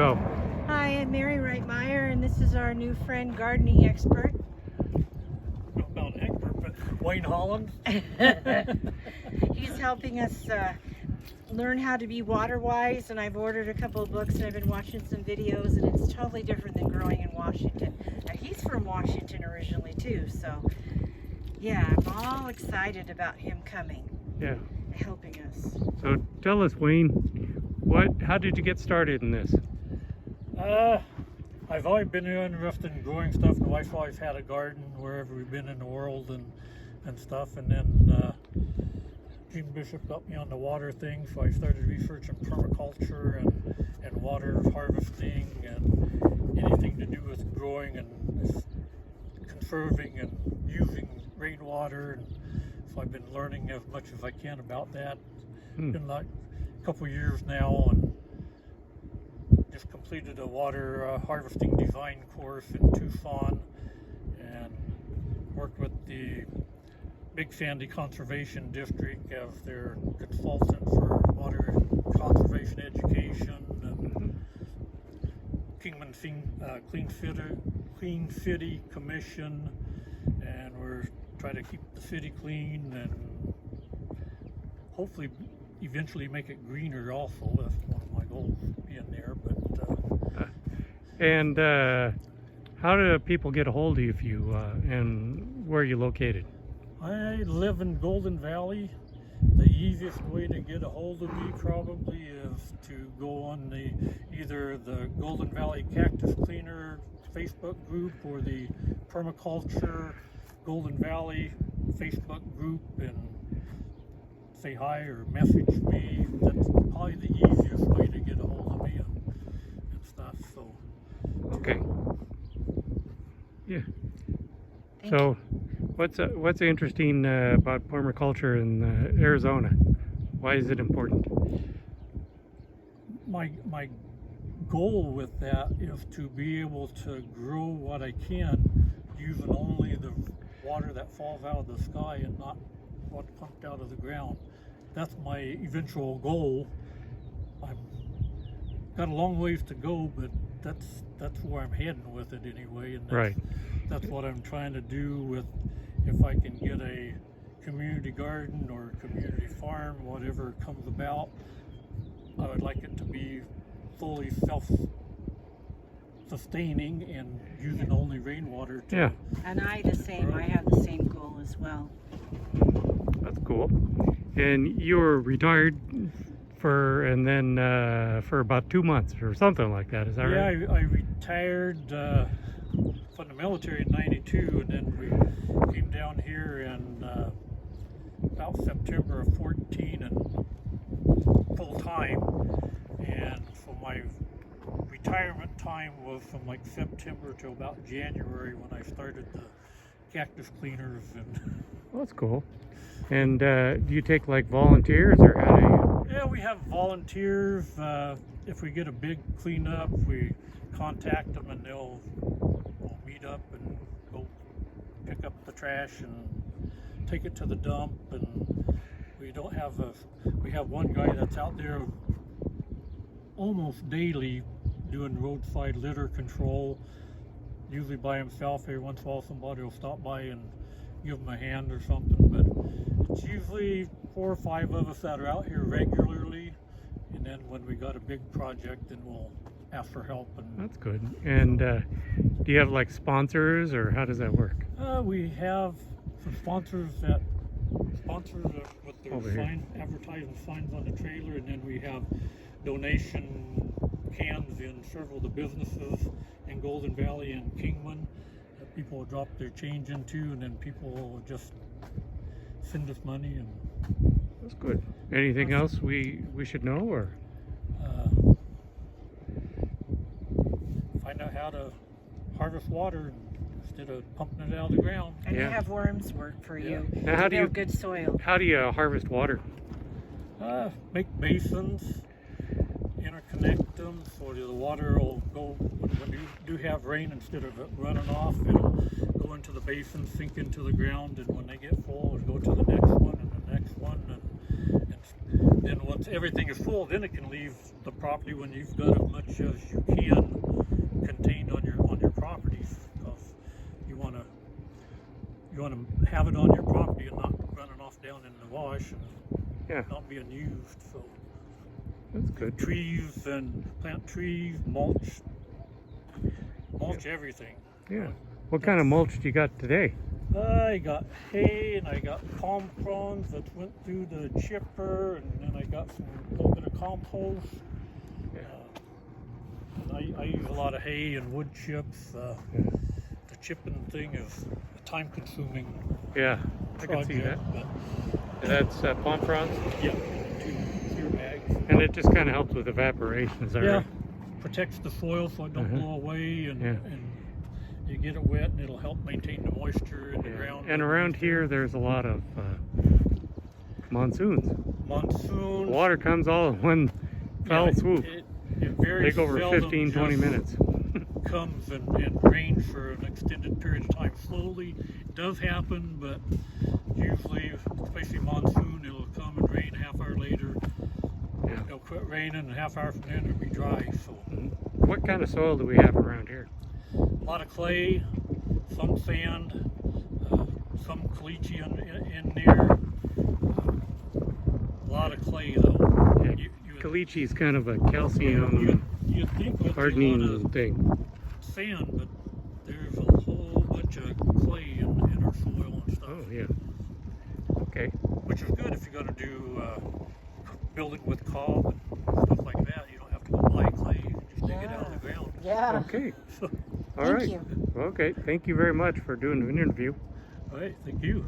Go. Hi, I'm Mary Reitmeyer, and this is our new friend, gardening expert. Not an expert, but Wayne Hollins. He's helping us learn how to be water-wise, and I've ordered a couple of books, and I've been watching some videos, and it's totally different than growing in Washington. Now, he's from Washington originally, too, so yeah, I'm all excited about him coming. Yeah. Helping us. So tell us, Wayne, how did you get started in this? I've always been interested in growing stuff. My wife's always had a garden wherever we've been in the world and stuff. And then Jim Bishop got me on the water thing, so I started researching permaculture and water harvesting and anything to do with growing and conserving and using rainwater. And so I've been learning as much as I can about that. It's been like a couple of years now, and just completed a water harvesting design course in Tucson and worked with the Big Sandy Conservation District as their consultant for water conservation education, and Kingman Clean City Commission, and we're trying to keep the city clean and hopefully eventually make it greener also. That's one of my goals, being there. But and how do people get a hold of you, and where are you located? I live in Golden Valley. The easiest way to get a hold of me probably is to go on either the Golden Valley Cactus Cleaner Facebook group or the Permaculture Golden Valley Facebook group and say hi or message me. That's probably the easiest way to get a hold of me and stuff. So okay. Yeah. So what's interesting about permaculture in Arizona? Why is it important? My goal with that is to be able to grow what I can using only the water that falls out of the sky and not what's pumped out of the ground. That's my eventual goal. I've got a long ways to go, but that's where I'm heading with it anyway. And that's what I'm trying to do with, if I can get a community garden or community farm, whatever comes about, I would like it to be fully self-sustaining and using only rainwater. Yeah. And I the same. I have the same goal as well. That's cool. And you were retired for about 2 months or something like that. Is that right? Yeah, I retired from the military in '92, and then we came down here in about September of 14 and full time. And so my retirement time was from like September to about January when I started the cactus cleaners. And well, that's cool. And do you take like volunteers, or how do you? Yeah, we have volunteers. If we get a big cleanup, we contact them and they'll meet up and go pick up the trash and take it to the dump. And we have one guy that's out there almost daily doing roadside litter control, usually by himself. Every once in a while somebody will stop by and give him a hand or something, but it's usually 4 or 5 of us that are out here regularly, and then when we got a big project, then we'll ask for help. And that's good. And do you have like sponsors, or how does that work? We have some sponsors with their advertising signs on the trailer, and then we have donation cans in several of the businesses in Golden Valley and Kingman that people will drop their change into, and then people will just send us money. And that's good. Anything else we should know, or find out how to harvest water instead of pumping it out of the ground. And you have worms work for you. Now, how do you good soil? How do you harvest water? Make basins, interconnect them so the water will go, when you do have rain, instead of it running off, it'll go into the basin, sink into the ground, and when they get full, it'll go to the next one and the next one, and then once everything is full, then it can leave the property when you've got as much as you can contained on your properties, because you want to have it on your property and not running off down in the wash and Yeah. not being used. So That's good. trees and plant trees, mulch everything. Yeah. What kind of mulch do you got today? I got hay and I got palm fronds that went through the chipper, and then I got a little bit of compost. Yeah. And I use a lot of hay and wood chips. The chipping thing is a time-consuming Yeah, I can see that. project. And that's palm fronds, But, yeah, two bags. and it just kind of helps with evaporation. Is that Yeah, right? protects the soil so it don't Uh-huh. blow away, and, Yeah. and you get it wet, and it'll help maintain the moisture in the Yeah. ground. And around here, there's a lot of monsoons. Monsoon. Water comes all in one foul swoop. It very Take over seldom 15, 20 just minutes. comes and rains for an extended period of time. Slowly, it does happen, but usually, especially monsoon, it'll come and rain. Half hour later, Yeah. it'll quit raining, and a half hour from then it'll be dry. So What kind of soil do we have around here? a lot of clay, some sand, some caliche in there. A lot of clay though. Yeah. You Caliche is kind of a calcium you'd think with a lot hardening of thing. sand, but there's a whole bunch of clay in our soil and stuff. Oh, yeah. Okay. Which is good if you're going to do building with cob and stuff like that. You don't have to go buy clay. You can just dig it out of the ground. Yeah. Okay. So, All Thank right. you. Okay. Thank you very much for doing the interview. all right, thank you.